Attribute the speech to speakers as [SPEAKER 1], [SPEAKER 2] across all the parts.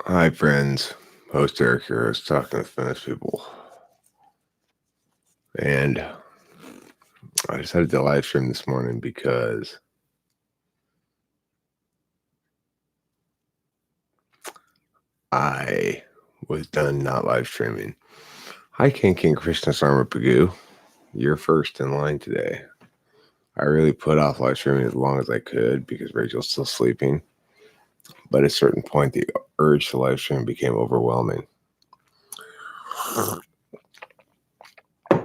[SPEAKER 1] Hi, friends. Host Eric here. I was talking with Finnish people, and I decided to live stream this morning because I was done not live streaming. Hi, King Krishna Sarma Pagu. You're first in line today. I really put off live streaming as long as I could because Rachel's still sleeping. But at a certain point, the urge to live stream became overwhelming. We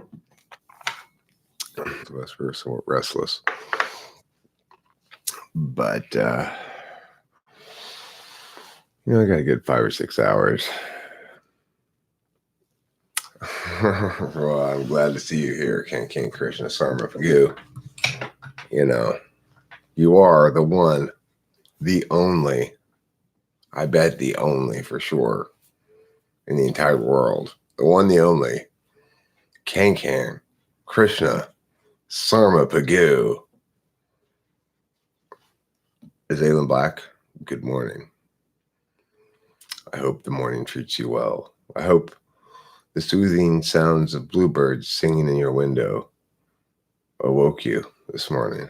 [SPEAKER 1] were somewhat restless. But, I got a good 5 or 6 hours. Well, I'm glad to see you here, King Krishna Sarma Pagu. You are the one, the only, I bet the only for sure in the entire world. The one, the only, King Krishna Sarma Pagu. Azalin Black, good morning. I hope the morning treats you well. I hope the soothing sounds of bluebirds singing in your window awoke you this morning.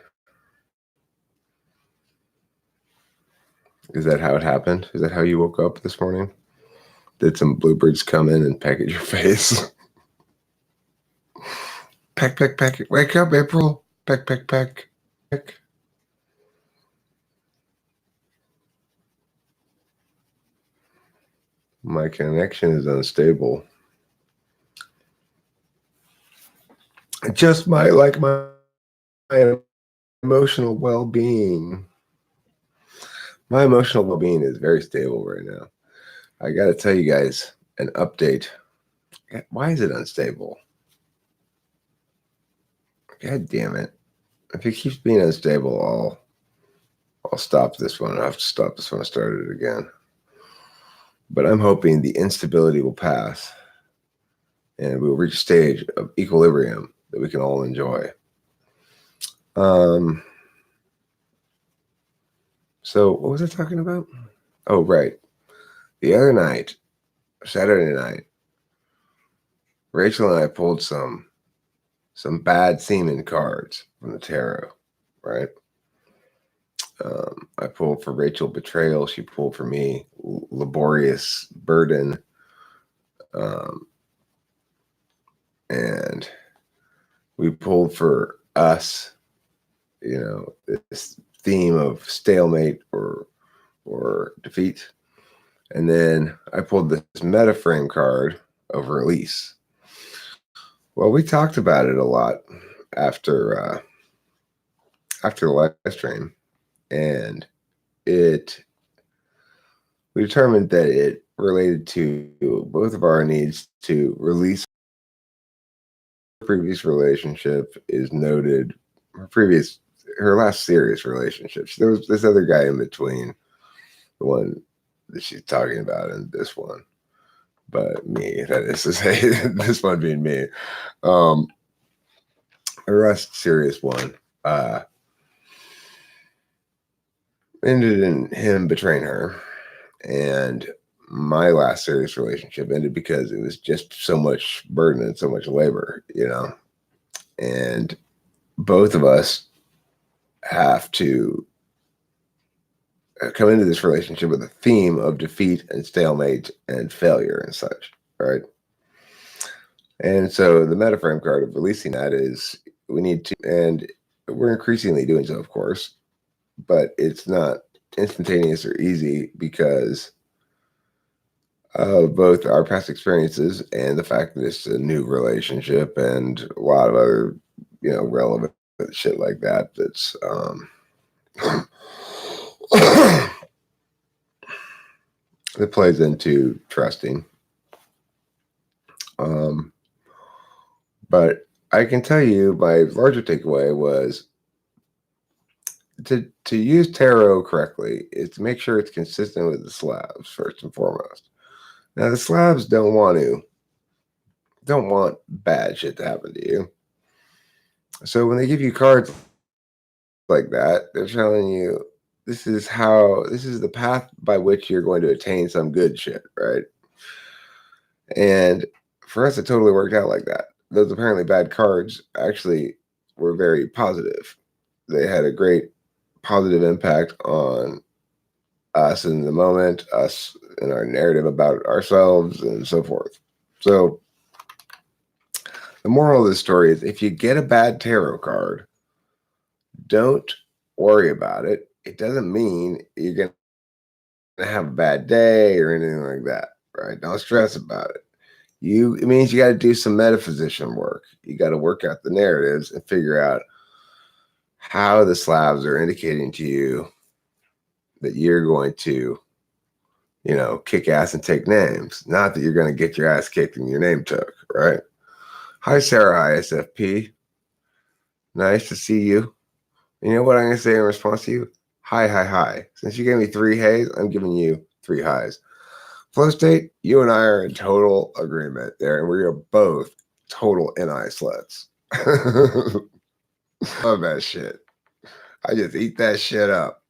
[SPEAKER 1] Is that how it happened? Is that how you woke up this morning? Did some bluebirds come in and peck at your face? Peck, peck, peck. Wake up, April. Peck, peck, peck. Peck. My connection is unstable. Just my emotional well-being. My emotional well-being is very stable right now. I got to tell you guys an update. Why is it unstable? God damn it. If it keeps being unstable, I'll stop this one. I'll have to stop this one and start it again. But I'm hoping the instability will pass and we'll reach a stage of equilibrium that we can all enjoy. So what was I talking about? Oh, right. The other night, Saturday night, Rachel and I pulled some bad semen cards from the tarot, right? I pulled for Rachel betrayal. She pulled for me laborious burden. And we pulled for us, this theme of stalemate or defeat. And then I pulled this metaframe card of release. Well, we talked about it a lot after the live stream, and we determined that it related to both of our needs to release. Her previous relationship is noted. Her last serious relationship. There was this other guy in between the one that she's talking about and this one, but me, that is to say, this one being me. Her last serious one ended in him betraying her, and my last serious relationship ended because it was just so much burden and so much labor, and both of us have to come into this relationship with a theme of defeat and stalemate and failure and such, right? And so the metaframe card of releasing that is we need to, and we're increasingly doing so, of course, but it's not instantaneous or easy because of both our past experiences and the fact that it's a new relationship and a lot of other, relevant shit like that. That's, that plays into trusting. But I can tell you my larger takeaway was to use tarot correctly is to make sure it's consistent with the slabs first and foremost. Now the slabs don't want bad shit to happen to you. So when they give you cards like that, they're telling you this is the path by which you're going to attain some good shit, right? And for us, it totally worked out like that. Those apparently bad cards actually were very positive. They had a great positive impact on us in the moment, us in our narrative about ourselves, and so forth. So the moral of the story is if you get a bad tarot card, don't worry about it. It doesn't mean you're going to have a bad day or anything like that, right? Don't stress about it. It means you got to do some metaphysician work. You got to work out the narratives and figure out how the slabs are indicating to you that you're going to, kick ass and take names. Not that you're going to get your ass kicked and your name took, right? Hi, Sarah ISFP. Nice to see you. You know what I'm going to say in response to you? Hi, hi, hi. Since you gave me 3 hays, I'm giving you 3 highs. Flow state, you and I are in total agreement there, and we are both total NI sluts. Love that shit. I just eat that shit up.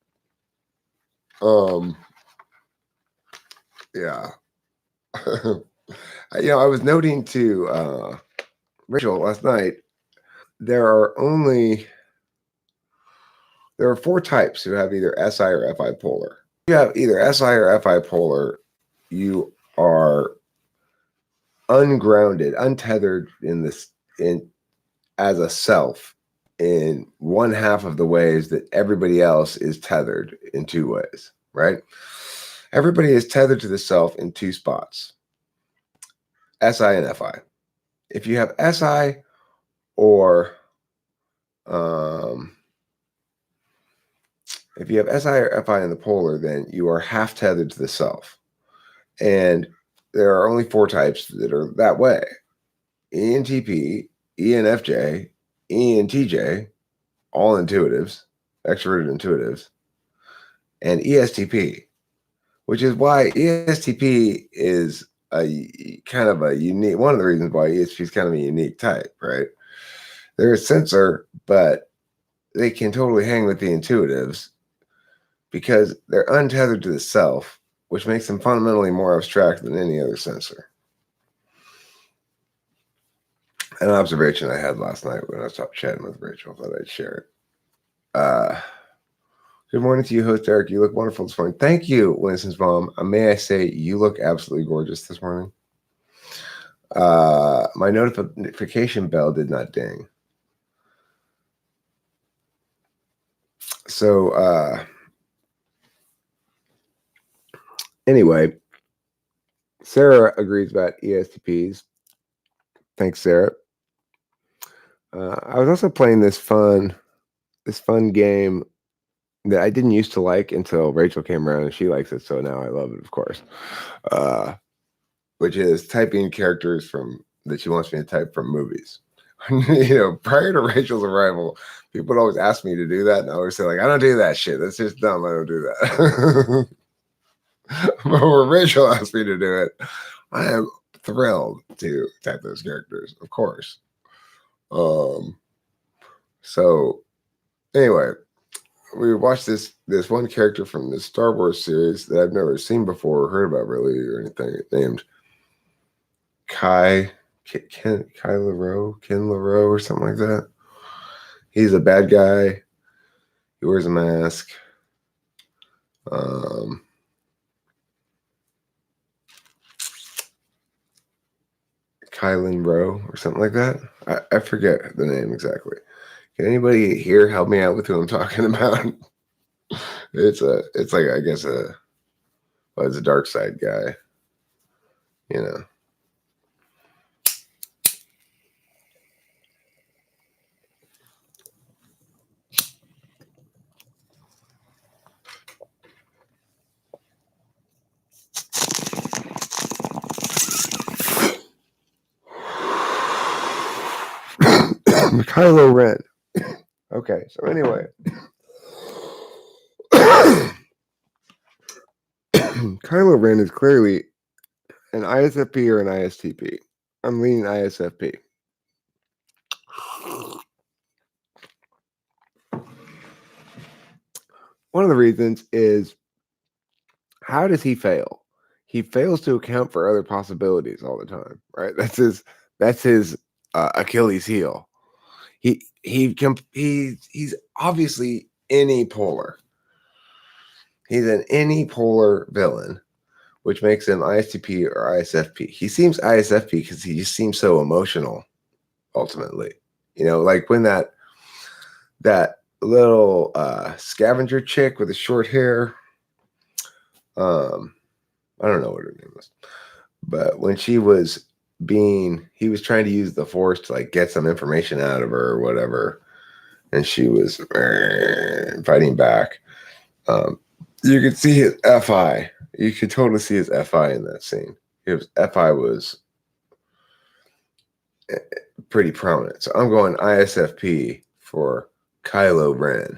[SPEAKER 1] Yeah. I was noting to Rachel last night, there are 4 types who have either SI or FI polar. If you have either SI or FI polar, you are ungrounded, untethered as a self in one half of the ways that everybody else is tethered in 2 ways, right? Everybody is tethered to the self in 2 spots, SI and FI. If you have SI or if you have SI or FI in the polar, then you are half tethered to the self. And there are only 4 types that are that way: ENTP, ENFJ, ENTJ, all intuitives, extroverted intuitives, and ESTP, which is why ESTP is a kind of a unique, one of the reasons why ESTP is kind of a unique type, right? They're a sensor, but they can totally hang with the intuitives because they're untethered to the self, which makes them fundamentally more abstract than any other sensor. An observation I had last night when I was chatting with Rachel, I thought I'd share it. Good morning to you, host Eric. You look wonderful this morning. Thank you, Winston's mom. May I say you look absolutely gorgeous this morning. My notification bell did not ding. So anyway, Sarah agrees about ESTPs. Thanks, Sarah. I was also playing this fun game that I didn't used to like until Rachel came around, and she likes it, so now I love it, of course. Which is typing characters that she wants me to type from movies. Prior to Rachel's arrival, people would always ask me to do that, and I always say, like, I don't do that shit. That's just dumb. I don't do that. But when Rachel asked me to do it, I am thrilled to type those characters, of course. So anyway, we watched this one character from the Star Wars series that I've never seen before or heard about really or anything, named Ken LaRoe or something like that. He's a bad guy. He wears a mask. Kylan Rowe or something like that. I forget the name exactly. Can anybody here help me out with who I'm talking about? It's like, I guess it's a dark side guy, Kylo Ren. Okay, so anyway, Kylo Ren is clearly an ISFP or an ISTP. I'm leaning ISFP. one of the reasons is, how does he fail? He fails to account for other possibilities all the time, right? That's his Achilles heel. He's obviously unipolar. He's an unipolar villain, which makes him ISTP or ISFP. He seems ISFP because he just seems so emotional. Ultimately, like when that little scavenger chick with the short hair. I don't know what her name was, but when he was trying to use the force to like get some information out of her or whatever, and she was fighting back. You could see his FI. You could totally see his FI in that scene. His FI was pretty prominent. So I'm going ISFP for Kylo Ren.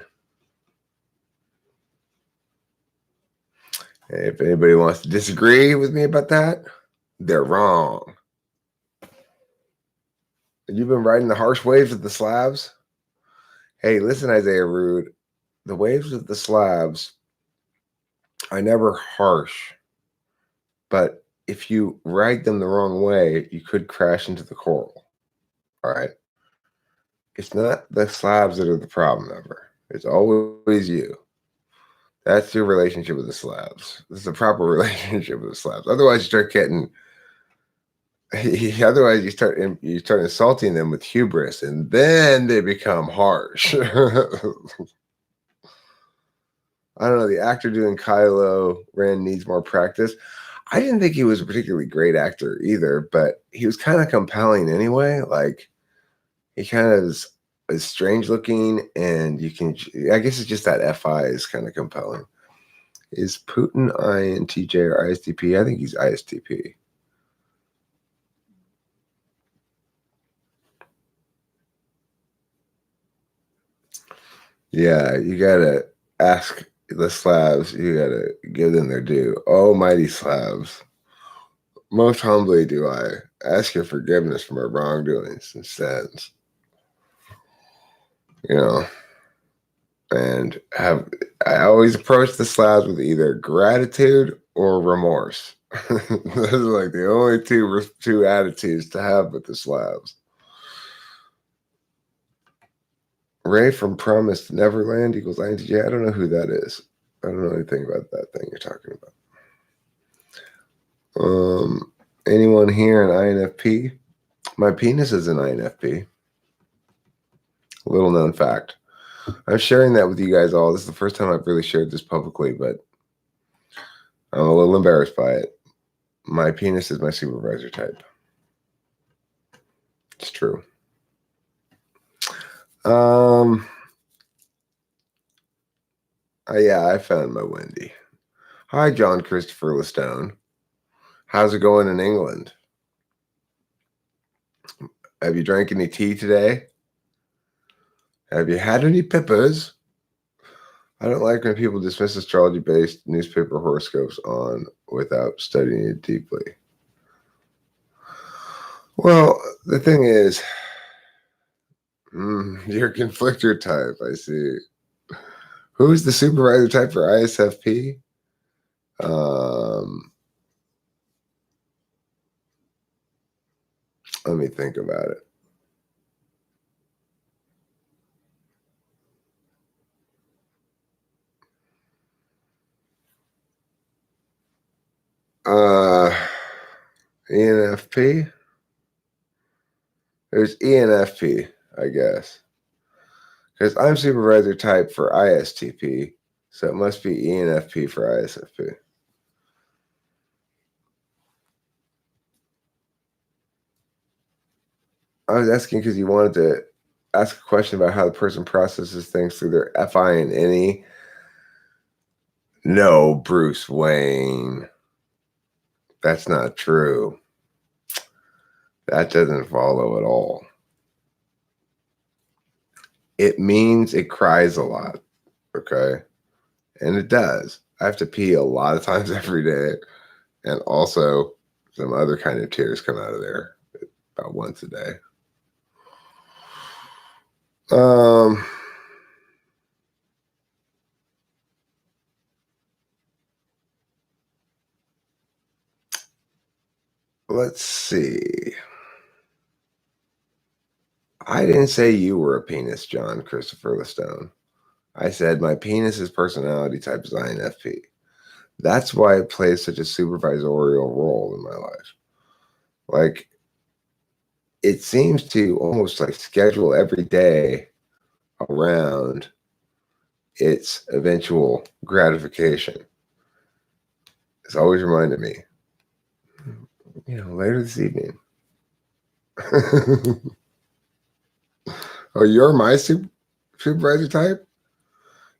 [SPEAKER 1] And if anybody wants to disagree with me about that, they're wrong. You've been riding the harsh waves of the Slavs? Hey, listen, Isaiah Rude. The waves of the Slavs are never harsh, but if you ride them the wrong way, you could crash into the coral. All right? It's not the Slavs that are the problem ever. It's always you. That's your relationship with the Slavs. This is a proper relationship with the Slavs. Otherwise, you start getting. Otherwise, you start insulting them with hubris, and then they become harsh. I don't know. The actor doing Kylo Ren needs more practice. I didn't think he was a particularly great actor either, but he was kind of compelling anyway. Like, he kind of is strange looking, and I guess it's just that FI is kind of compelling. Is Putin INTJ or ISTP? I think he's ISTP. Yeah, you gotta ask the Slavs, you gotta give them their due. Almighty Slavs, most humbly do I ask your forgiveness for my wrongdoings and sins. And I always approach the Slavs with either gratitude or remorse. Those are like the only two attitudes to have with the Slavs. Ray from Promised Neverland equals INTJ. I don't know who that is. I don't know anything about that thing you're talking about. Anyone here an INFP? My penis is an INFP. Little known fact. I'm sharing that with you guys all. This is the first time I've really shared this publicly, but I'm a little embarrassed by it. My penis is my supervisor type. It's true. Yeah, I found my Wendy. Hi, John Christopher Lestone. How's it going in England? Have you drank any tea today? Have you had any pippers? I don't like when people dismiss astrology-based newspaper horoscopes without studying it deeply. Well, the thing is, you're a conflictor type, I see. Who's the supervisor type for ISFP? Let me think about it. ENFP? There's ENFP, I guess. Because I'm supervisor type for ISTP, so it must be ENFP for ISFP. I was asking because you wanted to ask a question about how the person processes things through their FI and NE. No, Bruce Wayne. That's not true. That doesn't follow at all. It means it cries a lot, okay? And it does. I have to pee a lot of times every day. And also, some other kind of tears come out of there about once a day. Let's see. I didn't say you were a penis, John Christopher Lestone. I said my penis's personality type is INFP. That's why it plays such a supervisorial role in my life. Like, it seems to almost like schedule every day around its eventual gratification. It's always reminded me, later this evening. Oh, you're my supervisor type?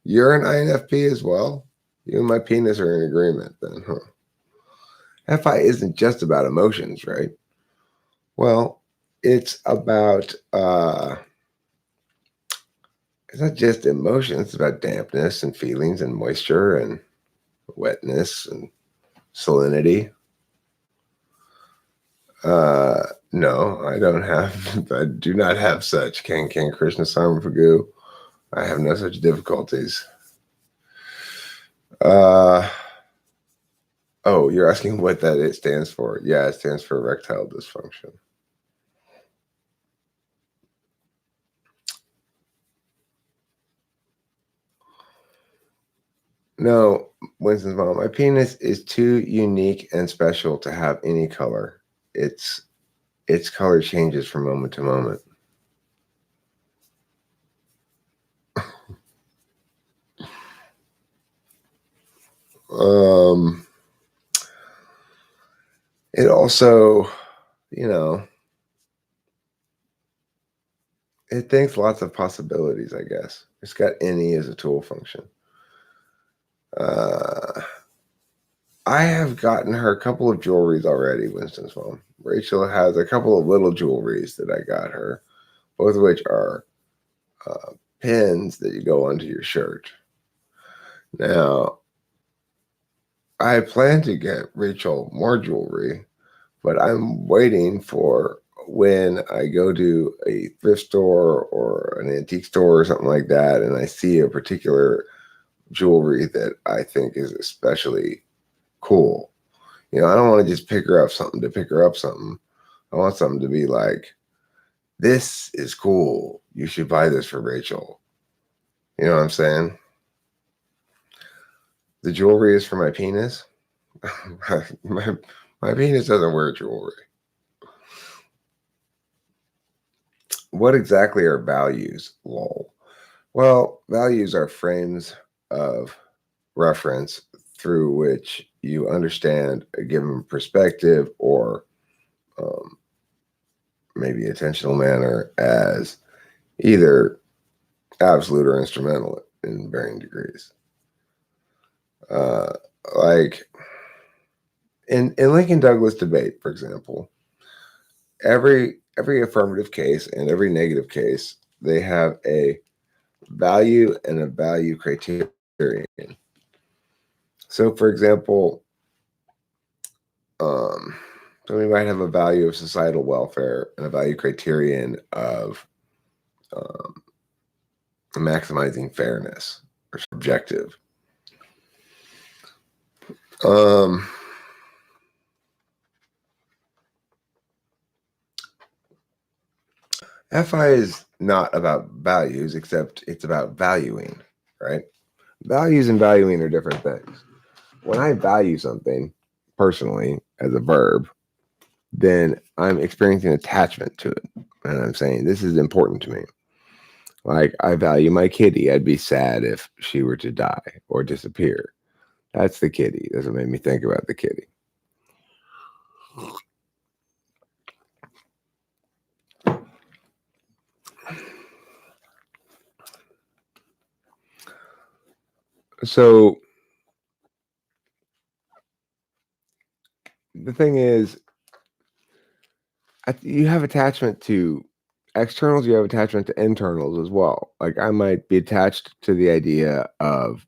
[SPEAKER 1] You're an INFP as well? You and my penis are in agreement then, huh? FI isn't just about emotions, right? Well, it's about it's not just emotion, it's about dampness and feelings and moisture and wetness and salinity. No, I don't have, I do not have such. Can Krishna Sarmapagu. I have no such difficulties. Oh, you're asking what that it stands for. Yeah, it stands for erectile dysfunction. No, Winston's mom, my penis is too unique and special to have any color. Its color changes from moment to moment. It also, it thinks lots of possibilities, I guess. It's got any as a tool function. I have gotten her a couple of jewelries already, Winston's mom. Rachel has a couple of little jewelries that I got her, both of which are pins that you go onto your shirt. Now, I plan to get Rachel more jewelry, but I'm waiting for when I go to a thrift store or an antique store or something like that, and I see a particular jewelry that I think is especially cool. I don't want to just pick her up something to pick her up something. I want something to be like, this is cool. You should buy this for Rachel. You know what I'm saying? The jewelry is for my penis. my penis doesn't wear jewelry. What exactly are values? Lol. Well, values are frames of reference through which you understand a given perspective or maybe attentional manner as either absolute or instrumental in varying degrees. Like in Lincoln Douglas debate, for example, every affirmative case and every negative case, they have a value and a value criterion. So, for example, so we might have a value of societal welfare and a value criterion of maximizing fairness or subjective. FI is not about values, except it's about valuing, right? Values and valuing are different things. When I value something personally as a verb, then I'm experiencing attachment to it. And I'm saying, this is important to me. Like, I value my kitty. I'd be sad if she were to die or disappear. That's the kitty. That's what made me think about the kitty. So the thing is, you have attachment to externals, you have attachment to internals as well. Like, I might be attached to the idea of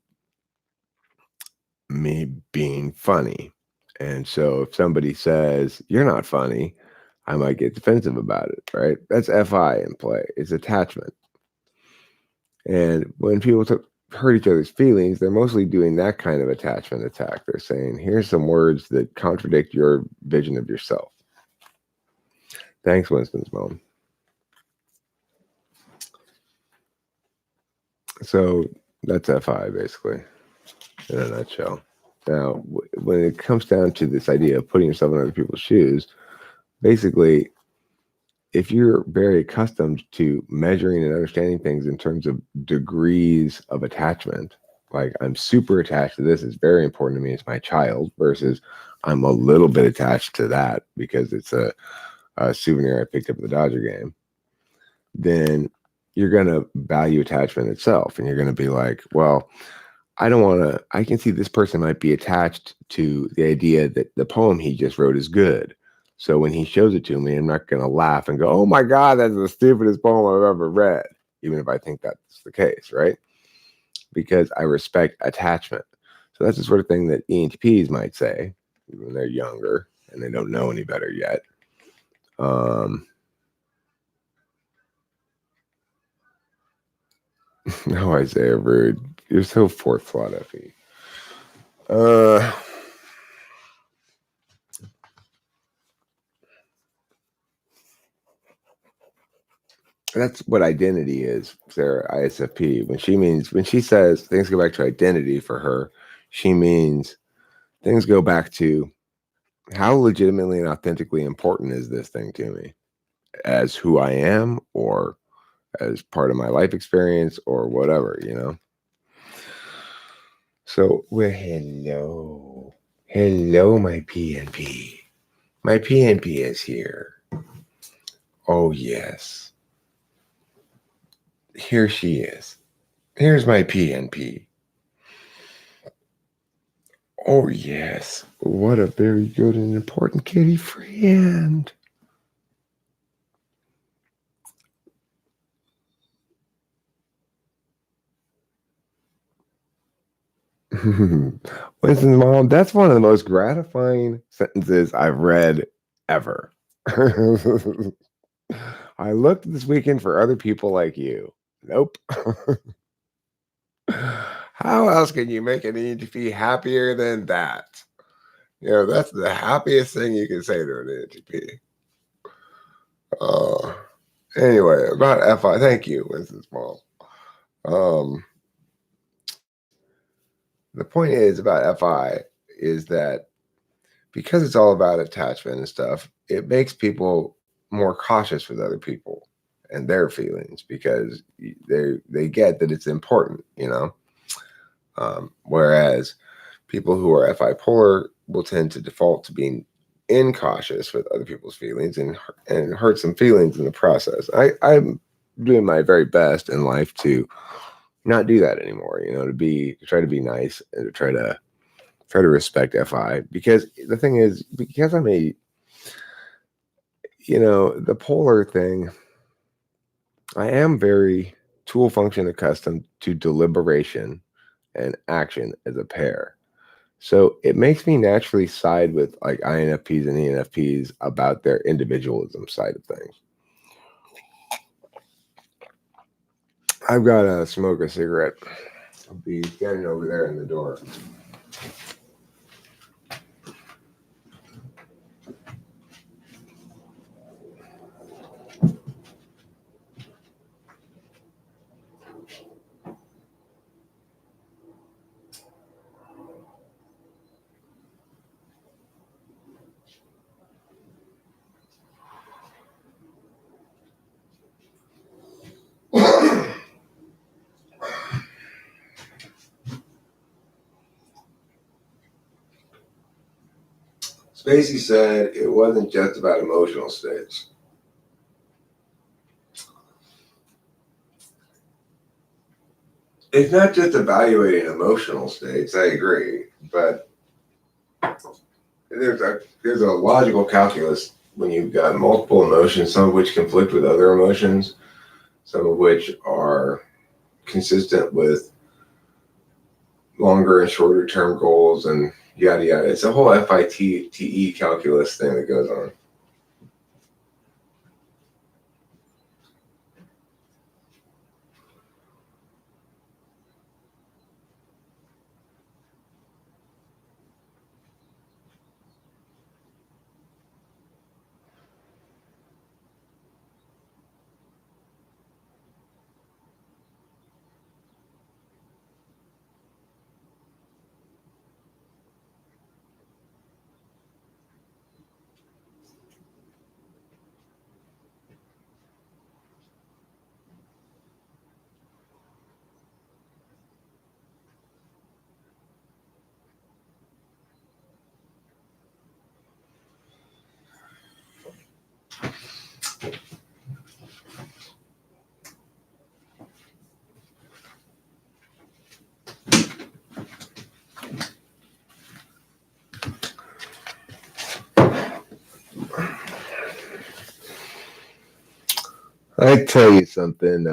[SPEAKER 1] me being funny. And so if somebody says, you're not funny, I might get defensive about it, right? That's FI in play. It's attachment. And when people hurt each other's feelings, they're mostly doing that kind of attachment attack. They're saying, here's some words that contradict your vision of yourself. Thanks, Winston's mom. So that's FI basically in a nutshell. Now, when it comes down to this idea of putting yourself in other people's shoes, basically, if you're very accustomed to measuring and understanding things in terms of degrees of attachment, like I'm super attached to this, it's very important to me, it's my child, versus I'm a little bit attached to that because it's a souvenir I picked up at the Dodger game, then you're going to value attachment itself. And you're going to be like, well, I don't want to, I can see this person might be attached to the idea that the poem he just wrote is good. So when he shows it to me, I'm not going to laugh and go, oh my God, that's the stupidest poem I've ever read, even if I think that's the case, right? Because I respect attachment. So that's the sort of thing that ENTPs might say when they're younger and they don't know any better yet. No, Isaiah Rude. You're so fourth flawed, Effie. That's what identity is, Sarah, ISFP. When she says things go back to identity for her, she means things go back to how legitimately and authentically important is this thing to me as who I am or as part of my life experience or whatever, you know? So, well, hello. Hello, my PNP. My PNP is here. Oh, yes. Here she is. Here's my PNP. Oh, yes. What a very good and important kitty friend. Winston's mom, that's one of the most gratifying sentences I've read ever. I looked this weekend for other people like you. Nope. How else can you make an ENTP happier than that? You know, that's the happiest thing you can say to an ENTP. Anyway, about FI, thank you, Winston's mom. The point is about FI is that because it's all about attachment and stuff, it makes people more cautious with other people and their feelings because they get that it's important, you know. Whereas people who are FI polar will tend to default to being incautious with other people's feelings and hurt some feelings in the process. I'm doing my very best in life to not do that anymore, you know, to try to be nice and to try to respect FI, because the thing is, because I'm a, you know, the polar thing, I am very tool function accustomed to deliberation and action as a pair. So it makes me naturally side with like INFPs and ENFPs about their individualism side of things. I've got to smoke a cigarette. I'll be standing over there in the door. Spacey said it wasn't just about emotional states. It's not just evaluating emotional states, I agree, but there's a logical calculus when you've got multiple emotions, some of which conflict with other emotions, some of which are consistent with longer and shorter term goals and yada yada. It's a whole FITE calculus thing that goes on. I tell you something.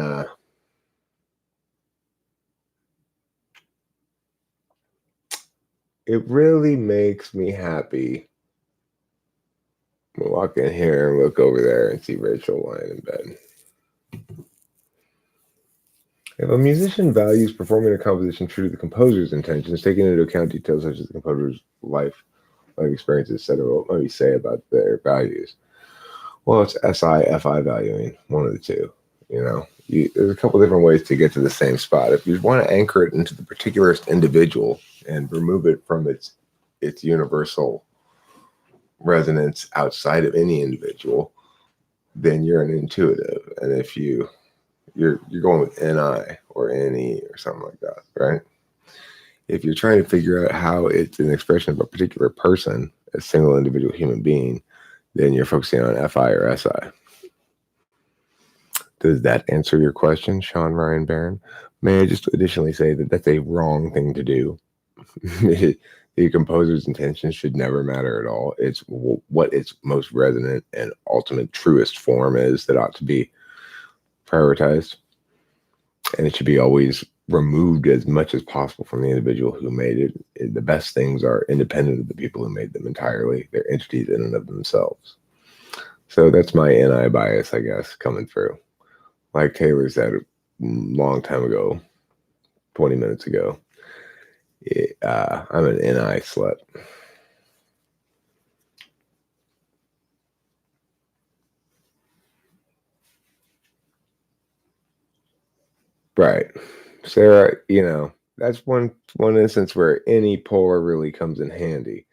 [SPEAKER 1] It really makes me happy. We'll walk in here and look over there and see Rachel lying in bed. If a musician values performing a composition true to the composer's intentions, taking into account details such as the composer's life experiences, etc., what might we say about their values? Well, it's SI, FI valuing, one of the two. There's a couple different ways to get to the same spot. If you want to anchor it into the particular individual and remove it from its universal resonance outside of any individual, then you're an intuitive. And if you're going with NI or NE or something like that, right? If you're trying to figure out how it's an expression of a particular person, a single individual human being, then you're focusing on FI or SI. Does that answer your question, Sean Ryan Barron? May I just additionally say that that's a wrong thing to do. The composer's intentions should never matter at all. It's what its most resonant and ultimate truest form is that ought to be prioritized. And it should be always removed as much as possible from the individual who made it. The best things are independent of the people who made them entirely. They're entities in and of themselves. So that's my NI bias, I guess, coming through. Like Taylor said a long time ago, 20 minutes ago, I'm an NI slut. Right. Sarah, that's one instance where any polar really comes in handy.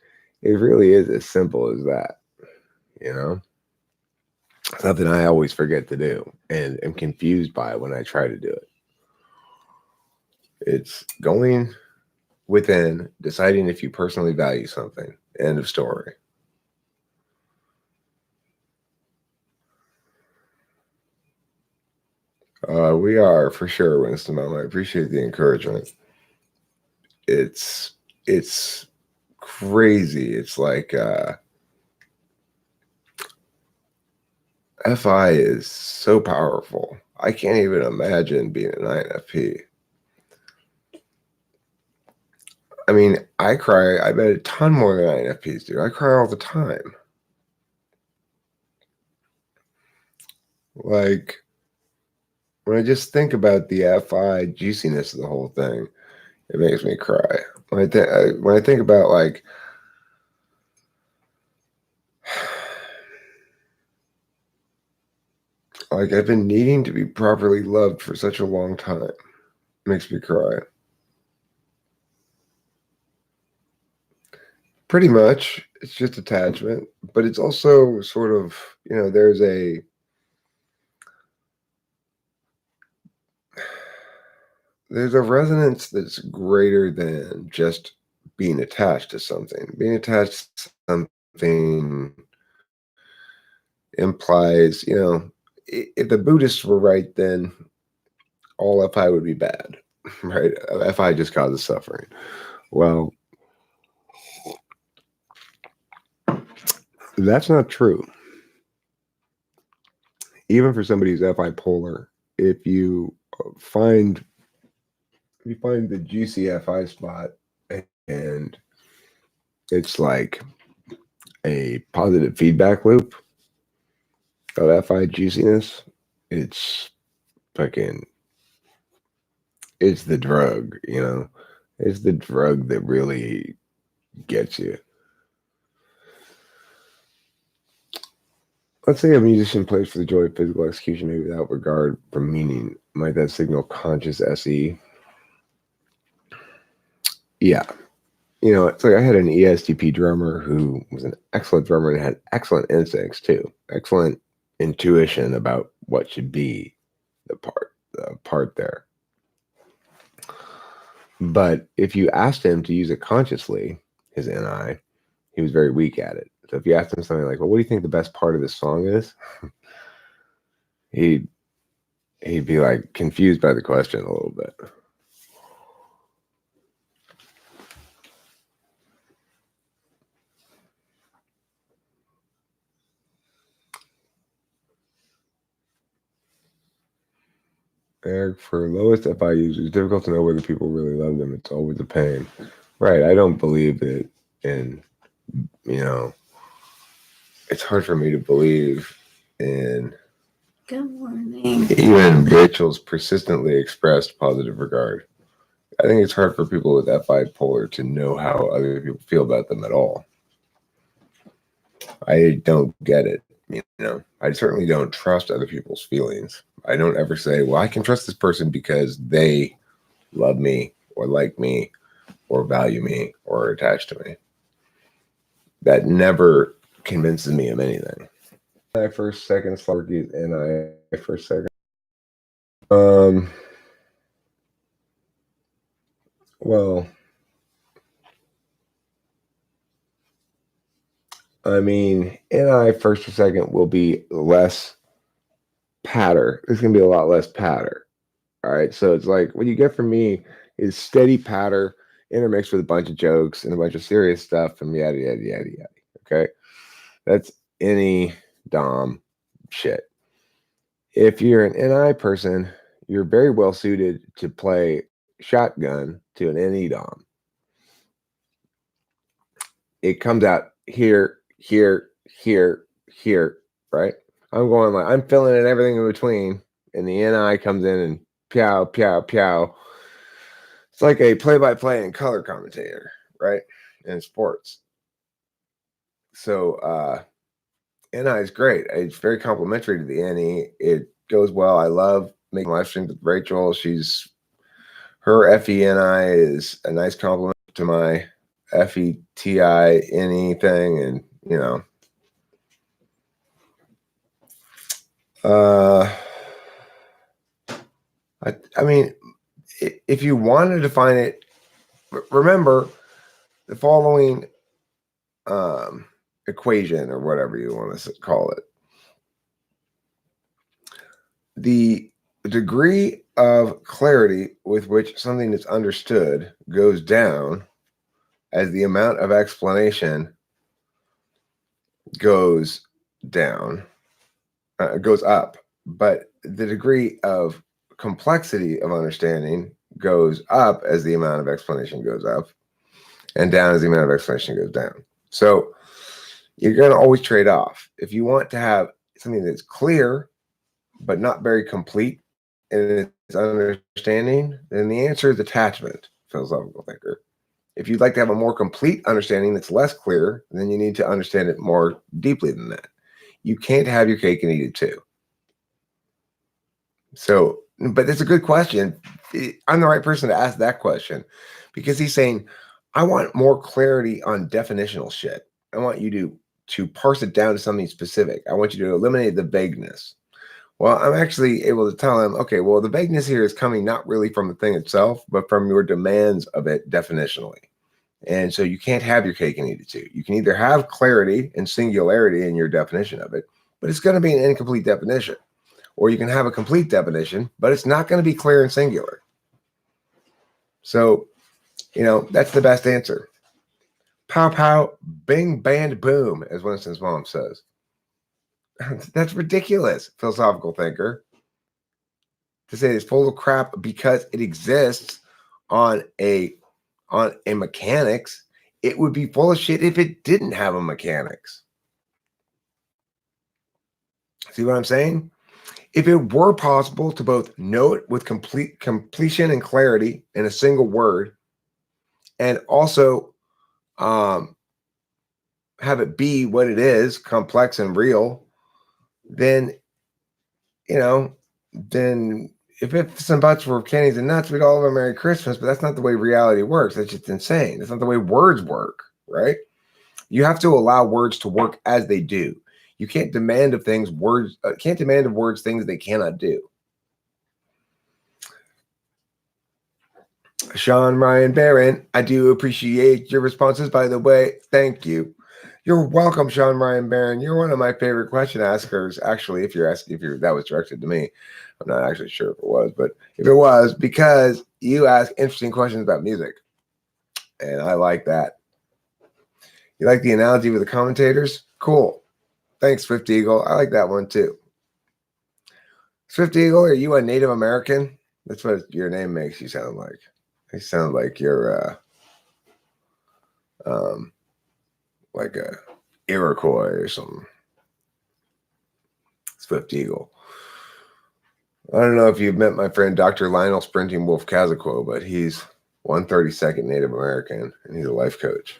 [SPEAKER 1] It really is as simple as that, Something I always forget to do and am confused by when I try to do it. It's going within, deciding if you personally value something. End of story. We are for sure, Winston Mom. I appreciate the encouragement. It's crazy. It's like FI is so powerful. I can't even imagine being an INFP. I mean, I cry, I bet a ton more than INFPs do. I cry all the time. Like, when I just think about the FI juiciness of the whole thing, it makes me cry. When I think about like I've been needing to be properly loved for such a long time. It makes me cry. Pretty much, it's just attachment, but it's also sort of, there's a resonance that's greater than just being attached to something. Being attached to something implies, if the Buddhists were right, then all FI would be bad, right? FI just causes suffering. Well, that's not true. Even for somebody who's FI polar, if you find the juicy FI spot and it's like a positive feedback loop of FI juiciness, it's fucking, it's the drug, It's the drug that really gets you. Let's say a musician plays for the joy of physical execution, maybe without regard for meaning. Might that signal conscious SE? Yeah. It's like I had an ESTP drummer who was an excellent drummer and had excellent instincts too. Excellent intuition about what should be the part there. But if you asked him to use it consciously, his NI, he was very weak at it. So if you asked him something like, well, what do you think the best part of this song is? He'd be like confused by the question a little bit. Eric, for lowest FI users, it's difficult to know whether people really love them. It's always a pain. Right. I don't believe it. And, it's hard for me to believe in.
[SPEAKER 2] Good morning.
[SPEAKER 1] Even Rachel's persistently expressed positive regard. I think it's hard for people with FI polar to know how other people feel about them at all. I don't get it. I certainly don't trust other people's feelings. I don't ever say, well, I can trust this person because they love me or like me or value me or are attached to me. That never convinces me of anything. I first, second, Slarky, and I first, second. Well, I mean, NI first or second will be less patter. There's going to be a lot less patter. All right. So it's like what you get from me is steady patter intermixed with a bunch of jokes and a bunch of serious stuff and yada, yada, yada, yada. Okay. That's any Dom shit. If you're an NI person, you're very well suited to play shotgun to an NE Dom. It comes out here, here, here, here, right? I'm going like I'm filling in everything in between, and the NI comes in and pow, pow, pow. It's like a play-by-play and color commentator, right? In sports. So NI is great. It's very complimentary to the NE. It goes well. I love making live streams with Rachel. Her FENI is a nice compliment to my FETI thing, and I mean, if you want to define it, remember the following equation or whatever you want to call it. The degree of clarity with which something is understood goes down as the amount of explanation goes down, goes up, but the degree of complexity of understanding goes up as the amount of explanation goes up, and down as the amount of explanation goes down. So you're going to always trade off. If you want to have something that's clear but not very complete in its understanding, then the answer is attachment, philosophical thinker. If you'd like to have a more complete understanding that's less clear, then you need to understand it more deeply than that. You can't have your cake and eat it too. So, but it's a good question. I'm the right person to ask that question because he's saying, I want more clarity on definitional shit. I want you to parse it down to something specific. I want you to eliminate the vagueness. Well, I'm actually able to tell him, okay, well, the vagueness here is coming not really from the thing itself, but from your demands of it definitionally. And so you can't have your cake and eat it too. You can either have clarity and singularity in your definition of it, but it's going to be an incomplete definition. Or you can have a complete definition, but it's not going to be clear and singular. So, that's the best answer. Pow, pow, bing, band, boom, as Winston's mom says. That's ridiculous, philosophical thinker. To say it's full of crap because it exists on a mechanics. It would be full of shit if it didn't have a mechanics. See what I'm saying? If it were possible to both know it with completion and clarity in a single word, and also have it be what it is, complex and real, then then if ifs and buts were candies and nuts, we'd all have a Merry Christmas. But that's not the way reality works. That's just insane. That's not the way words work, right? You have to allow words to work as they do. You can't demand of things can't demand of words things they cannot do. Sean Ryan Barron, I do appreciate your responses, by the way. Thank you. You're welcome, Sean Ryan Barron. You're one of my favorite question askers. Actually, if that was directed to me, I'm not actually sure if it was, but if it was, because you ask interesting questions about music. And I like that. You like the analogy with the commentators? Cool. Thanks, Swift Eagle. I like that one too. Swift Eagle, are you a Native American? That's what your name makes you sound like. You sound like you're like a Iroquois or something. Swift Eagle. I don't know if you've met my friend Dr. Lionel Sprinting Wolf Kazaquo, but he's 132nd Native American, and he's a life coach.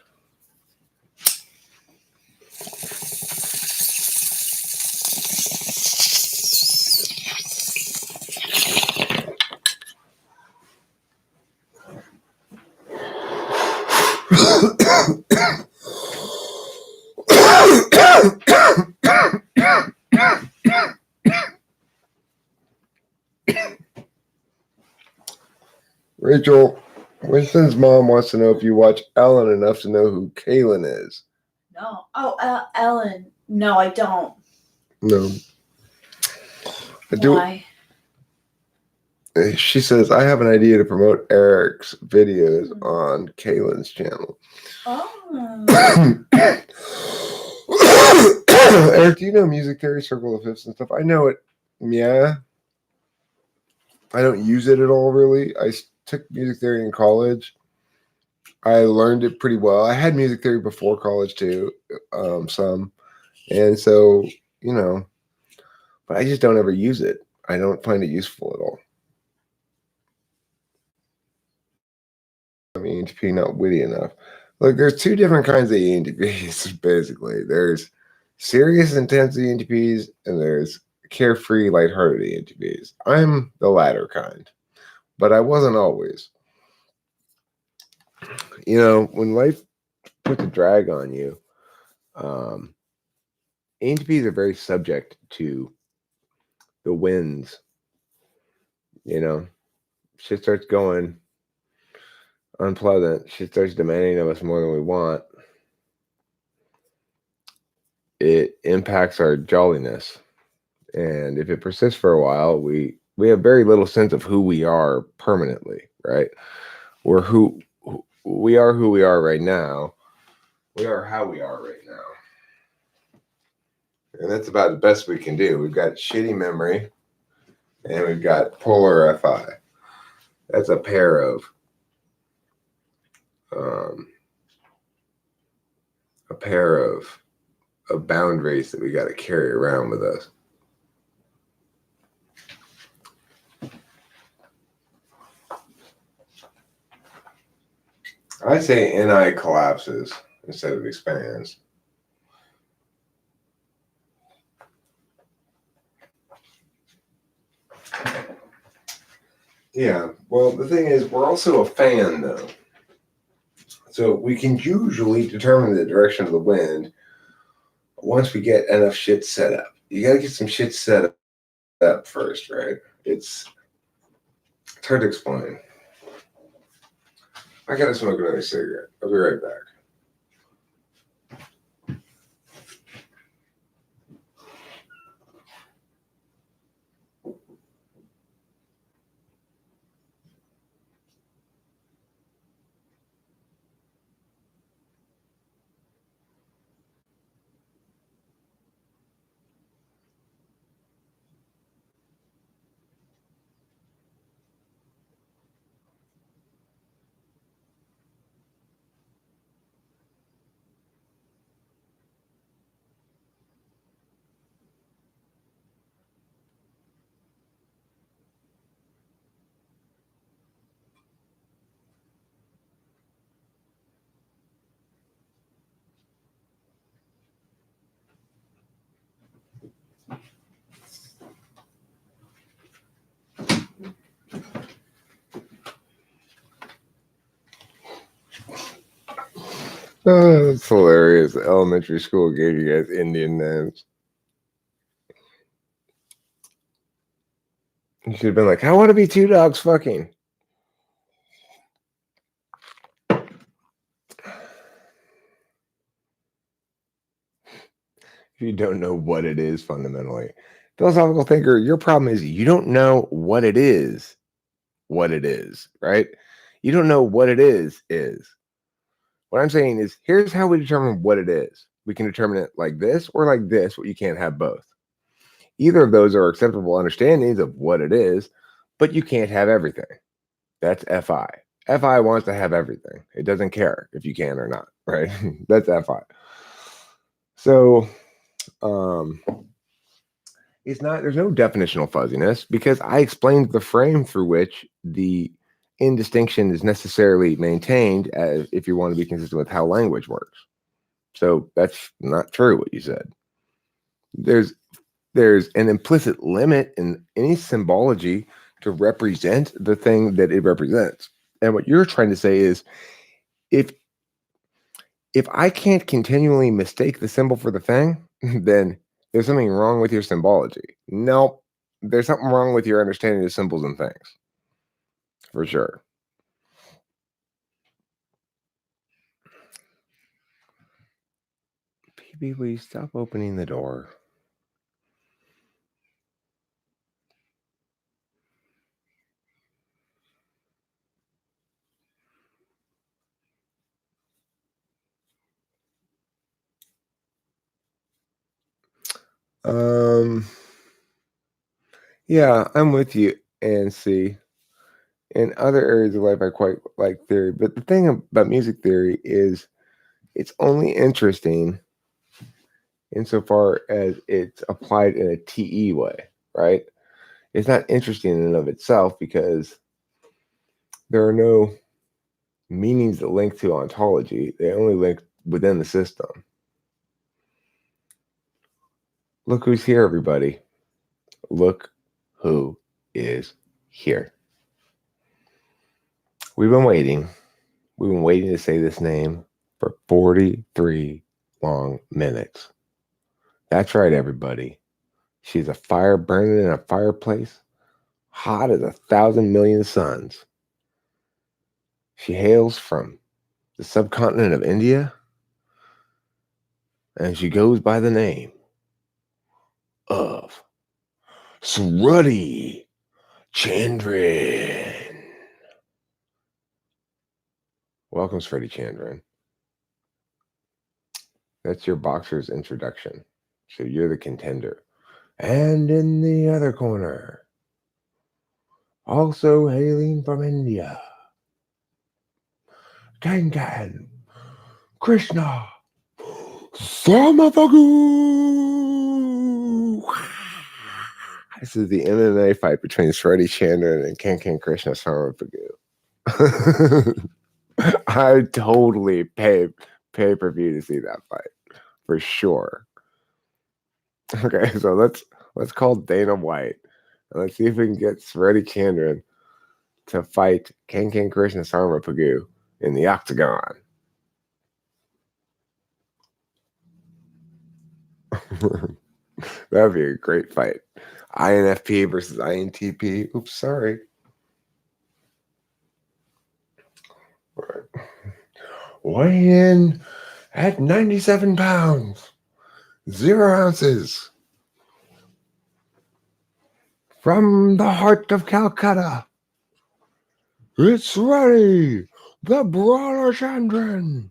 [SPEAKER 1] Rachel, Winston's mom wants to know if you watch Ellen enough to know who Kaylin is.
[SPEAKER 2] No. Oh, Ellen. No, I don't.
[SPEAKER 1] No. I do.
[SPEAKER 2] Why?
[SPEAKER 1] She says, I have an idea to promote Eric's videos on Kaylin's channel.
[SPEAKER 2] Oh.
[SPEAKER 1] Eric, do you know music theory, circle of fifths and stuff? I know it. Yeah. I don't use it at all, really. I took music theory in college. I learned it pretty well. I had music theory before college, too, some. And so, you know, but I just don't ever use it. I don't find it useful at all. I mean, ENTP not witty enough. Look, there's two different kinds of ENTPs, basically. There's serious, intense ENTPs, and there's carefree, lighthearted ENTPs. I'm the latter kind, but I wasn't always. You know, when life puts a drag on you, ENTPs are very subject to the winds. You know, shit starts going unpleasant. Shit starts demanding of us more than we want. It impacts our jolliness. And if it persists for a while, we have very little sense of who we are permanently, right? We are who we are right now. We are how we are right now. And that's about the best we can do. We've got shitty memory and we've got polar FI. That's a pair of boundaries that we got to carry around with us. I say NI collapses instead of expands. Yeah, well, the thing is, we're also a fan, though. So we can usually determine the direction of the wind once we get enough shit set up. You got to get some shit set up first, right? It's hard to explain. I got to smoke another cigarette. I'll be right back. Oh, that's hilarious. Elementary school gave you guys Indian names. You should have been like, I want to be two dogs fucking. If you don't know what it is fundamentally. Philosophical thinker, your problem is you don't know what it is, right? You don't know what it is. What I'm saying is, here's how we determine what it is. We can determine it like this or like this, but you can't have both. Either of those are acceptable understandings of what it is, but you can't have everything. That's FI. FI wants to have everything. It doesn't care if you can or not, right? That's FI. So it's not, there's no definitional fuzziness because I explained the frame through which the indistinction is necessarily maintained as if you want to be consistent with how language works. So that's not true what you said. There's an implicit limit in any symbology to represent the thing that it represents. And what you're trying to say is if I can't continually mistake the symbol for the thing, then there's something wrong with your symbology. Nope. There's something wrong with your understanding of symbols and things. For sure. PB, will you stop opening the door? Yeah, I'm with you, and see. In other areas of life, I quite like theory, but the thing about music theory is it's only interesting insofar as it's applied in a TE way, right? It's not interesting in and of itself because there are no meanings that link to ontology. They only link within the system. Look who's here, everybody. Look who is here. We've been waiting. We've been waiting to say this name for 43 long minutes. That's right, everybody. She's a fire burning in a fireplace, hot as 1,000 million suns. She hails from the subcontinent of India, and she goes by the name of Sruti Chandran. Welcome, Sruti Chandran. That's your boxer's introduction. So you're the contender. And in the other corner, also hailing from India, Kankan Krishna Samapagu. This is the MMA fight between Sruti Chandran and Kankan Krishna Samapagu. I totally pay per view to see that fight for sure. Okay, so let's call Dana White and let's see if we can get Sruti Chandran to fight Kankan Krishna Samapagu in the octagon. That would be a great fight. INFP versus INTP. Oops, sorry. All right. Weighing in at 97 pounds, 0 ounces. From the heart of Calcutta, it's ready, the Brawler Chandran.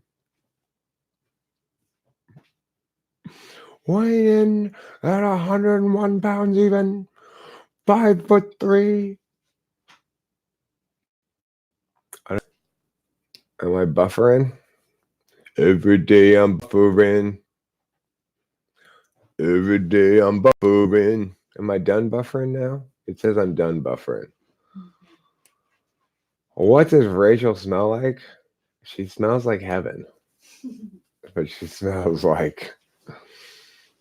[SPEAKER 1] Weighing in at 101 pounds even, 5'3". Am I buffering? Every day I'm buffering. Every day I'm buffering. Am I done buffering now? It says I'm done buffering. What does Rachel smell like? She smells like heaven. But she smells like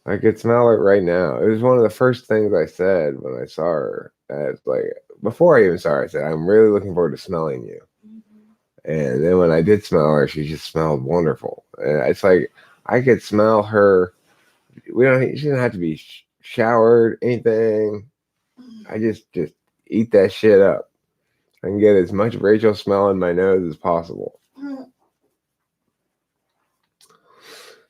[SPEAKER 1] I could smell it right now. It was one of the first things I said when I saw her. It's like before I even saw her, I said, I'm really looking forward to smelling you. And then when I did smell her, she just smelled wonderful. And it's like I could smell her. She didn't have to be showered, anything. I just eat that shit up. I can get as much Rachel smell in my nose as possible.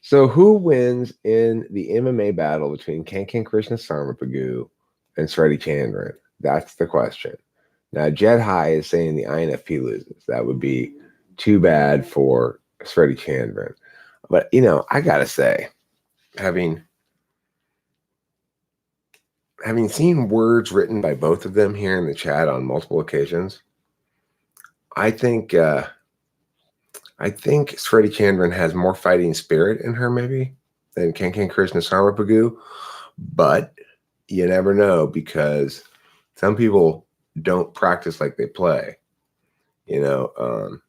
[SPEAKER 1] So who wins in the MMA battle between Kankan Krishna Samapagu and Sruti Chandran? That's the question. Now, Jed High is saying the INFP loses. That would be too bad for Sruti Chandran. But, I got to say, having having seen words written by both of them here in the chat on multiple occasions, I think Sreti Chandran has more fighting spirit in her maybe than Kankan Krishna Sarmapagu, but you never know because some people don't practice like they play. Kankan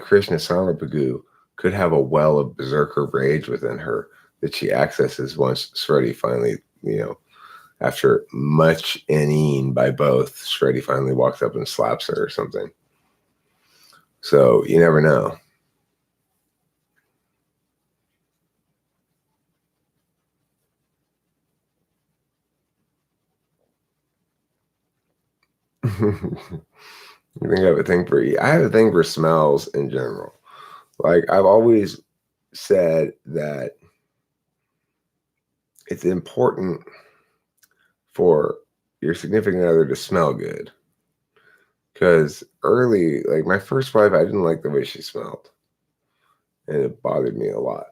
[SPEAKER 1] Krishna Sarmapagu could have a well of berserker rage within her that she accesses once Sreti finally, after much inning by both, Sreti finally walks up and slaps her or something. So you never know. You think I have a thing for I have a thing for smells in general. Like I've always said that it's important for your significant other to smell good. Because early, like my first wife, I didn't like the way she smelled. And it bothered me a lot.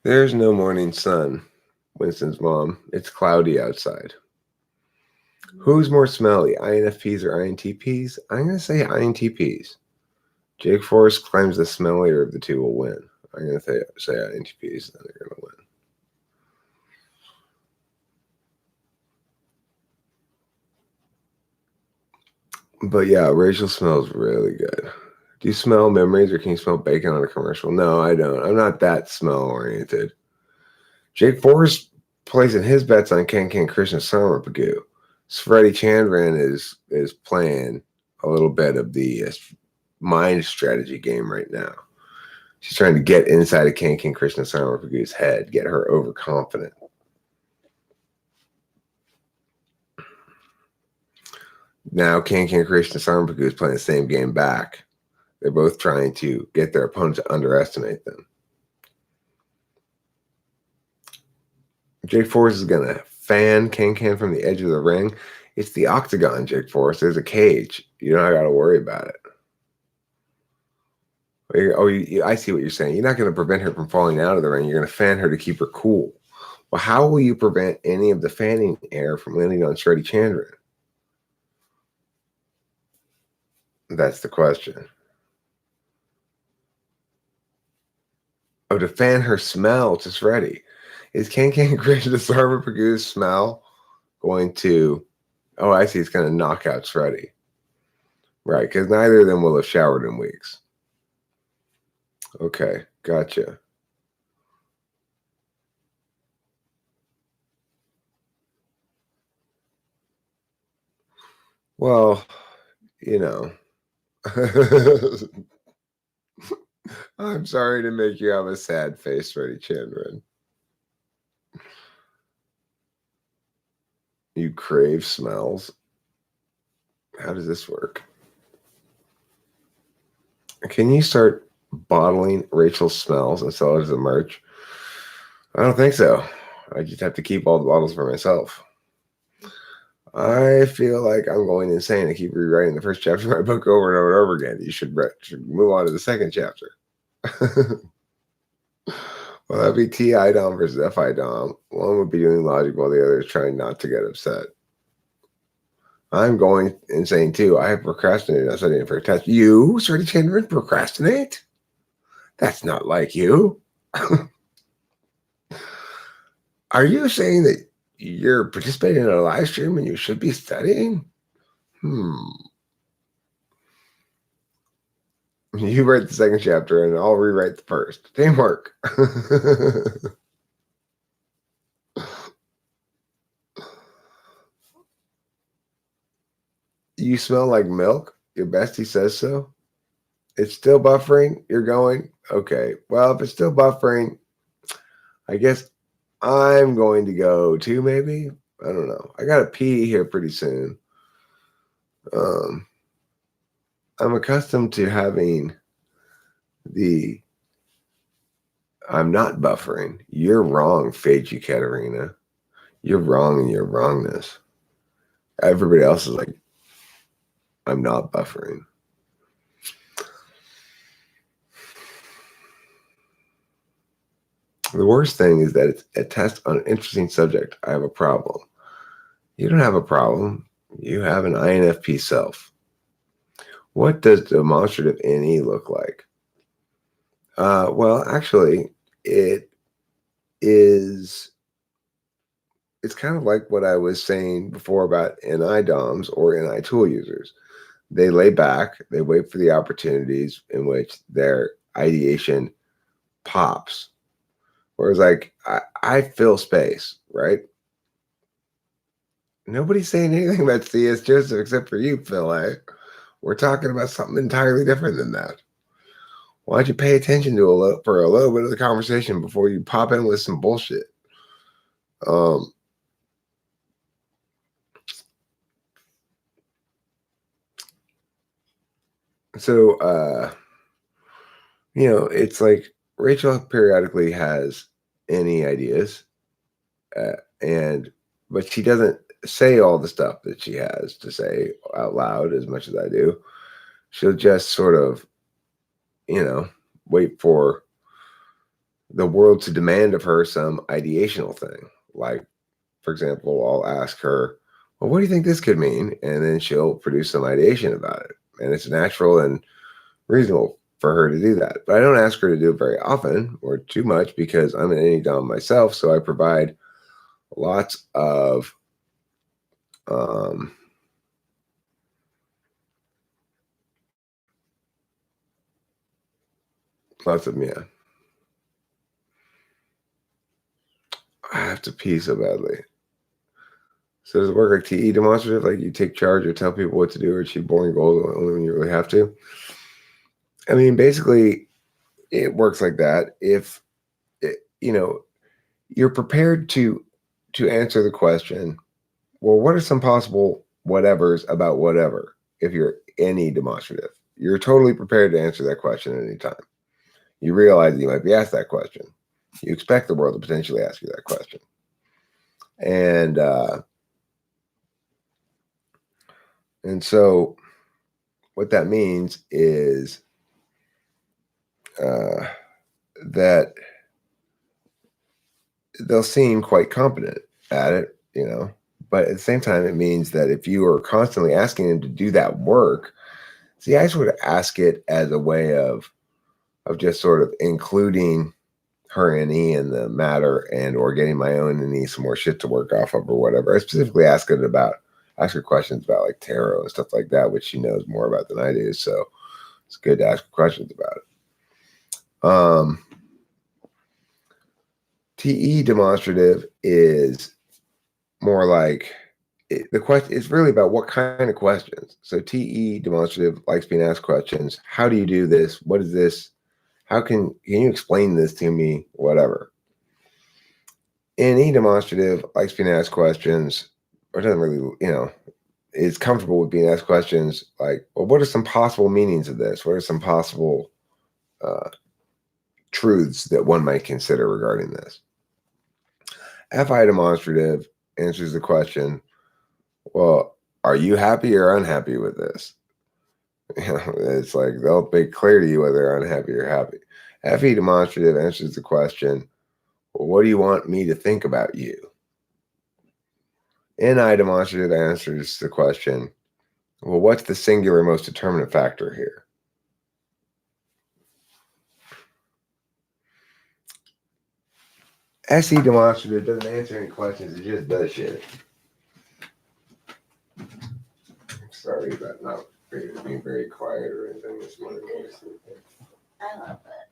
[SPEAKER 1] There's no morning sun, Winston's mom. It's cloudy outside. Who's more smelly, INFPs or INTPs? I'm going to say INTPs. Jake Forrest claims the smellier of the two will win. I'm going to say INTPs, then they're going to win. But yeah, Rachel smells really good. Do you smell memories or can you smell bacon on a commercial? No, I don't. I'm not that smell oriented. Jake Forrest placing his bets on Kankan Krishna Sarmapagu. Sreti Chandran is playing a little bit of the mind strategy game right now. She's trying to get inside of Kankan Krishna Sarmapagu's head, get her overconfident. Now Kankan Krishna Sarmapagu is playing the same game back. They're both trying to get their opponents to underestimate them. Jake Forrest is going to fan Kankan from the edge of the ring. It's the octagon, Jake Forrest. There's a cage. You don't got to worry about it. I see what you're saying. You're not going to prevent her from falling out of the ring. You're going to fan her to keep her cool. Well, how will you prevent any of the fanning air from landing on Sreti Chandran? That's the question. Oh, to fan her smell to Sreti. Is Kankan Krishna Sarmapagu's smell going to... Oh, I see. It's going to knock out Sreti. Right, because neither of them will have showered in weeks. Okay, gotcha. Well, I'm sorry to make you have a sad face, Sreti Chandran. You crave smells. How does this work? Can you start bottling Rachel's smells and sell it as a merch? I don't think so. I just have to keep all the bottles for myself. I feel like I'm going insane to keep rewriting the first chapter of my book over and over and over again. You should move on to the second chapter. Well, that'd be TI Dom versus FI Dom. One would be doing logic while the other is trying not to get upset. I'm going insane too. I have procrastinated on studying for a test. You, Sreti Chandran, procrastinate? That's not like you. Are you saying that you're participating in a live stream and you should be studying? You write the second chapter and I'll rewrite the first. Teamwork. You smell like milk? Your bestie says so? It's still buffering? You're going? Okay. Well, if it's still buffering, I guess I'm going to go too, maybe? I don't know. I got to pee here pretty soon. I'm accustomed to having I'm not buffering. You're wrong, Feiji Katerina. You're wrong in your wrongness. Everybody else is like, I'm not buffering. The worst thing is that it's a test on an interesting subject. I have a problem. You don't have a problem. You have an INFP self. What does demonstrative NE look like? Well, actually, it is. It's kind of like what I was saying before about NI DOMs or NI tool users. They lay back, they wait for the opportunities in which their ideation pops. Whereas, like, I fill space, right? Nobody's saying anything about C.S. Joseph except for you, Phil. We're talking about something entirely different than that. Why don't you pay attention to for a little bit of the conversation before you pop in with some bullshit? Um, so, it's like Rachel periodically has any ideas, uh, but she doesn't say all the stuff that she has to say out loud as much as I do. She'll just sort of, wait for the world to demand of her some ideational thing. Like, for example, I'll ask her, well, what do you think this could mean? And then she'll produce some ideation about it. And it's natural and reasonable for her to do that. But I don't ask her to do it very often or too much because I'm an NE-DOM myself. So I provide lots of um, yeah. I have to pee so badly. So does it work like TE demonstrative? Like you take charge or tell people what to do or achieve boring goals only when you really have to? I mean, basically, it works like that. If you're prepared to answer the question, well, what are some possible whatevers about whatever? If you're any demonstrative, you're totally prepared to answer that question at any time. You realize that you might be asked that question. You expect the world to potentially ask you that question, and so what that means is that they'll seem quite competent at it, but at the same time, it means that if you are constantly asking them to do that work, see, I sort of ask it as a way of just sort of including her NE in the matter and or getting my own NE some more shit to work off of or whatever. I specifically ask her questions about like tarot and stuff like that, which she knows more about than I do. So it's good to ask her questions about it. TE demonstrative is more like the question is really about what kind of questions. So TE demonstrative likes being asked questions. How do you do this? What is this? How can you explain this to me? Whatever. NE demonstrative likes being asked questions, or doesn't really, is comfortable with being asked questions like, well, what are some possible meanings of this? What are some possible truths that one might consider regarding this? FI demonstrative answers the question, well, are you happy or unhappy with this? It's like they'll make clear to you whether they're unhappy or happy. FE demonstrative answers the question, well, what do you want me to think about you? NI demonstrative answers the question, well, what's the singular most determinant factor here? SE demonstrative doesn't answer any questions, it just does shit. Sorry about not being very quiet or anything this morning.
[SPEAKER 2] I love it.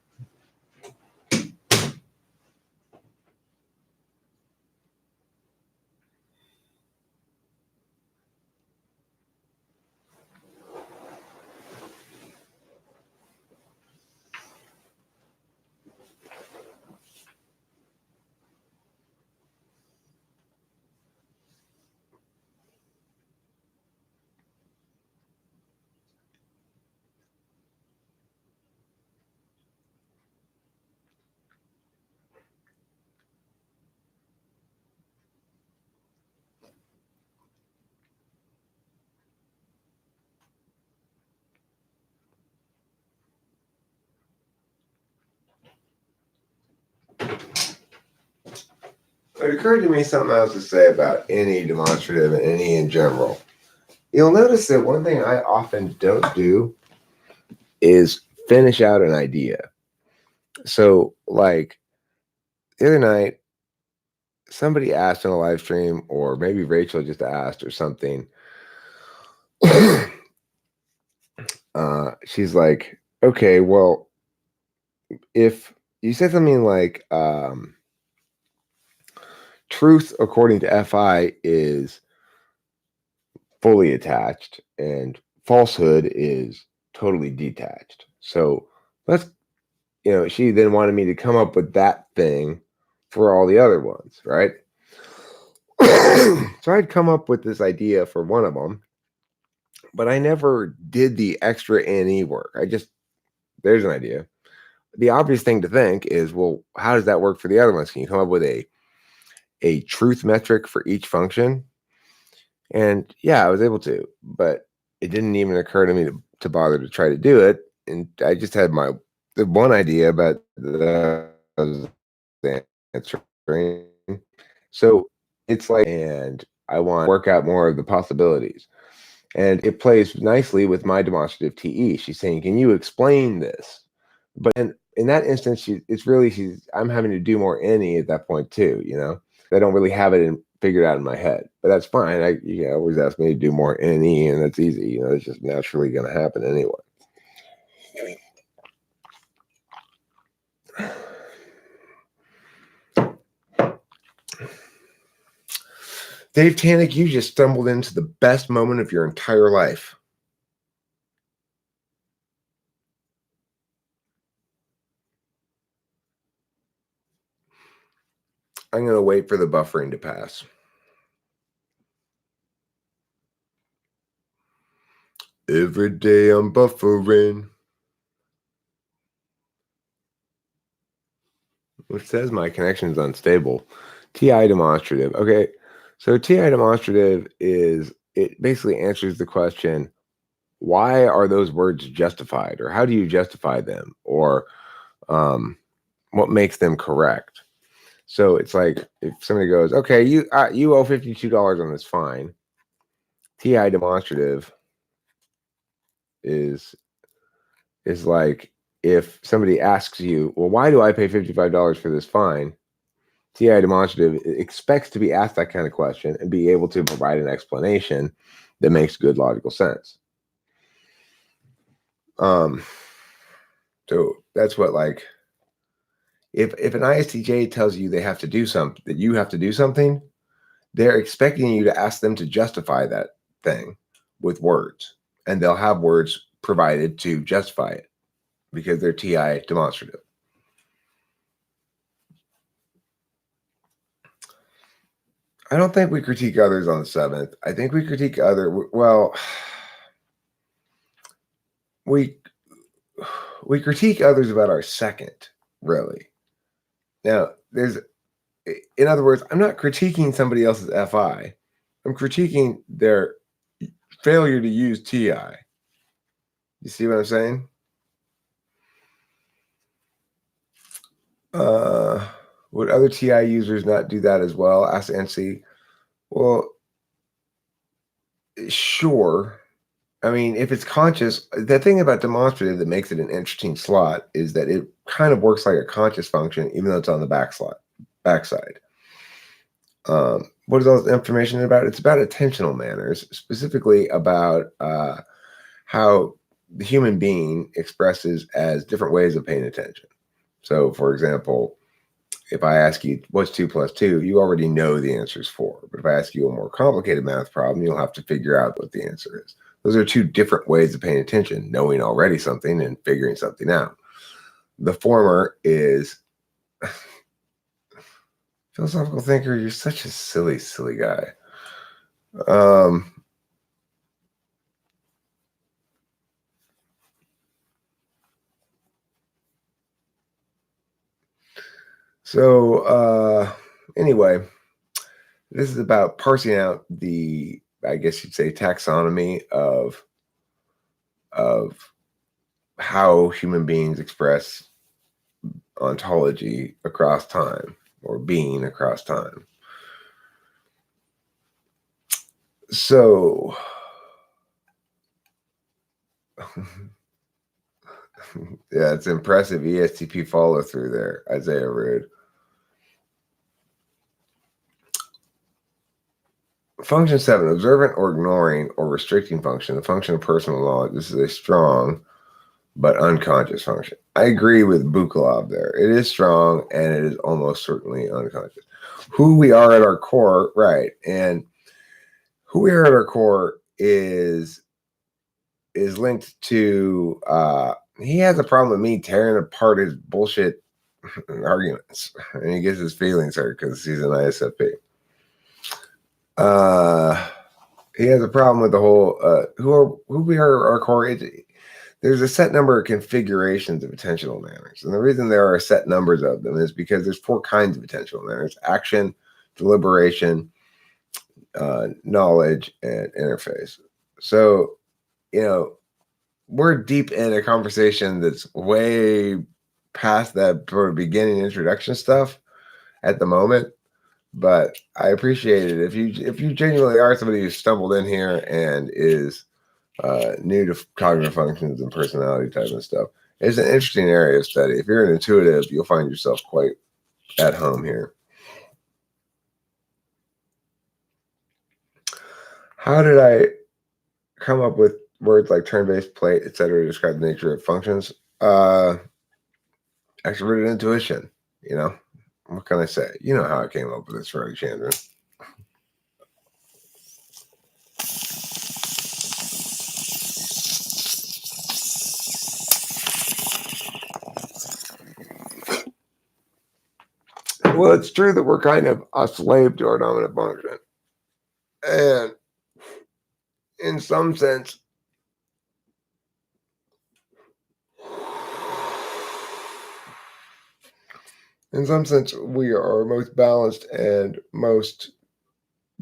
[SPEAKER 1] It occurred to me something else to say about any demonstrative and any in general. You'll notice that one thing I often don't do is finish out an idea. So, like the other night, somebody asked in a live stream, or maybe Rachel just asked or something. She's like, okay, well, if you said something like, truth according to FI is fully attached and falsehood is totally detached. So let's, she then wanted me to come up with that thing for all the other ones, right? So I'd come up with this idea for one of them, but I never did the extra NE work. There's an idea. The obvious thing to think is, well, how does that work for the other ones? Can you come up with a truth metric for each function? And yeah, I was able to, but it didn't even occur to me to bother to try to do it. And I just had the one idea about the answering. So it's like, and I want to work out more of the possibilities. And it plays nicely with my demonstrative TE. She's saying, can you explain this? But in that instance, I'm having to do more NE at that point too, I don't really have it figured out in my head, but that's fine. You can always ask me to do more NE, and that's easy. It's just naturally going to happen anyway. Dave Tannick, you just stumbled into the best moment of your entire life. I'm going to wait for the buffering to pass. Every day I'm buffering. It says my connection is unstable. TI demonstrative. Okay, so TI demonstrative it basically answers the question, why are those words justified, or how do you justify them, or what makes them correct? So it's like if somebody goes, okay, you owe $52 on this fine. TI demonstrative is like if somebody asks you, well, why do I pay $55 for this fine? TI demonstrative expects to be asked that kind of question and be able to provide an explanation that makes good logical sense. So that's what, like, if an ISTJ tells you they have to do something, that you have to do something, they're expecting you to ask them to justify that thing with words, and they'll have words provided to justify it because they're TI demonstrative. I don't think we critique others on the 7th. I think we critique we critique others about our 2nd, really. Now, in other words, I'm not critiquing somebody else's FI. I'm critiquing their failure to use TI. You see what I'm saying? Would other TI users not do that as well? Asked NC. Well, sure. I mean, if it's conscious, the thing about demonstrative that makes it an interesting slot is that it kind of works like a conscious function, even though it's on the backside. What is all this information about? It's about attentional manners, specifically about how the human being expresses as different ways of paying attention. So, for example, if I ask you, what's 2 plus 2, you already know the answer is 4. But if I ask you a more complicated math problem, you'll have to figure out what the answer is. Those are 2 different ways of paying attention, knowing already something and figuring something out. The former is philosophical thinker. You're such a silly, silly guy. Anyway, this is about parsing out the, I guess you'd say, taxonomy of how human beings express ontology across time, or being across time. So, yeah, it's impressive ESTP follow through there, Isaiah Rude. Function 7, observant or ignoring or restricting function, the function of personal knowledge. This is a strong but unconscious function. I agree with Bukalov there. It is strong and it is almost certainly unconscious. Who we are at our core, right? And who we are at our core is linked to he has a problem with me tearing apart his bullshit arguments, and he gets his feelings hurt because he's an ISFP. He has a problem with the whole who we are our core. There's a set number of configurations of attentional manners, and the reason there are set numbers of them is because there's 4 kinds of attentional manners: action, deliberation, knowledge, and interface. So, we're deep in a conversation that's way past that sort of beginning introduction stuff at the moment. But I appreciate it if you genuinely are somebody who stumbled in here and is new to cognitive functions and personality type and stuff. It's an interesting area of study. If you're an intuitive, you'll find yourself quite at home here. How did I come up with words like turn-based, plate, etc. to describe the nature of functions? Extroverted intuition, What can I say? You know how I came up with this, right, Chandra? Well, it's true that we're kind of a slave to our dominant function. And in some sense, we are most balanced and most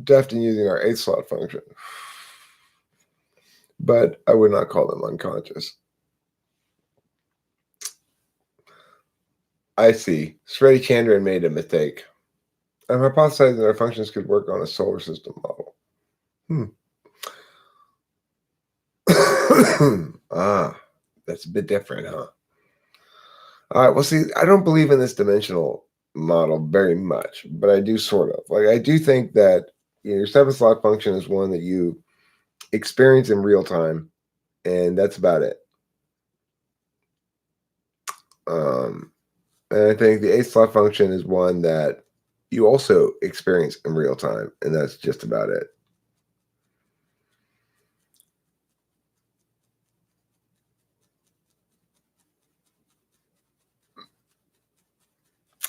[SPEAKER 1] deft in using our 8th slot function. But I would not call them unconscious. I see. Sredi Chandran made a mistake. I'm hypothesizing that our functions could work on a solar system model. That's a bit different, huh? All right, well, see, I don't believe in this dimensional model very much, but I do sort of. Like, I do think that your 7th slot function is one that you experience in real time, and that's about it. And I think the 8th slot function is one that you also experience in real time, and that's just about it.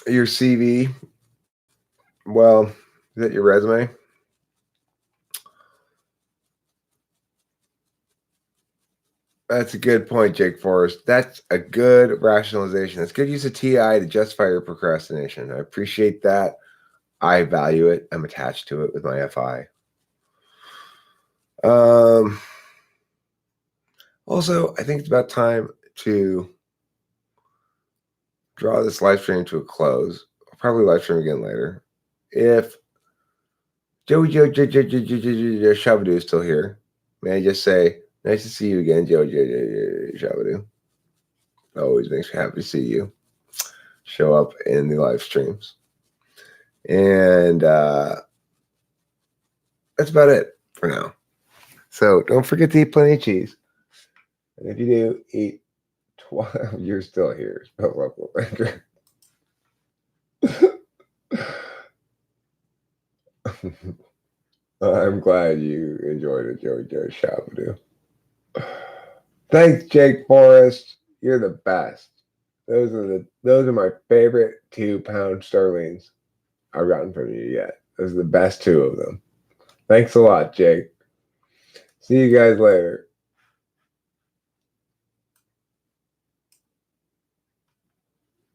[SPEAKER 1] Your CV, well, is that your resume? That's a good point, Jake Forrest. That's a good rationalization. That's good use of TI to justify your procrastination. I appreciate that. I value it. I'm attached to it with my FI. Also, I think it's about time to draw this live stream to a close. I'll probably live stream again later. If Jojo Shabadoo is still here, may I just say, nice to see you again, Jojo Shabadoo. Always makes me happy to see you show up in the live streams. And that's about it for now. So don't forget to eat plenty of cheese. And if you do, eat 12. You're still here. I'm glad you enjoyed it, Jojo Shabadoo. Thanks, Jake Forrest. You're the best. Those are my favorite 2 pound sterlings I've gotten from you yet. Those are the best 2 of them. Thanks a lot, Jake. See you guys later.